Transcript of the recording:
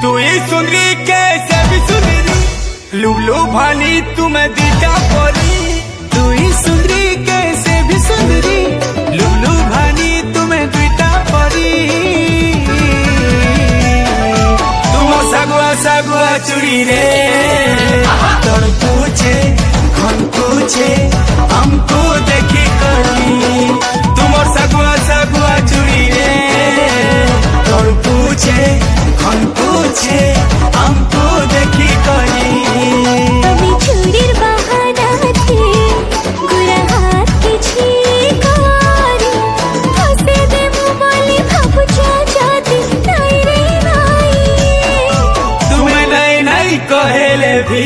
तू ही सुंदरी कैसे भी सुंदरी, लुलू भानी तुम्हें दिखा परी। तू ही सुंदरी कैसे भी सुंदरी, लुलू भानी तुम्हें दिखा परी। तुम सगुआ सगुआ चुड़ी रे, तोड़ पूछे खन पूछे हमको देखी करी। तुम सगुआ सगुआ चुड़ी रे, तोड़ पूछे खन पूछे हमको देखी करी। আমি চুরির বাহানাতে গোরা হাত কিছু করি, ফসে দেব বলে ভাবছ যদি নাই রে নাই। तुम्हें नहीं नहीं कहेले भी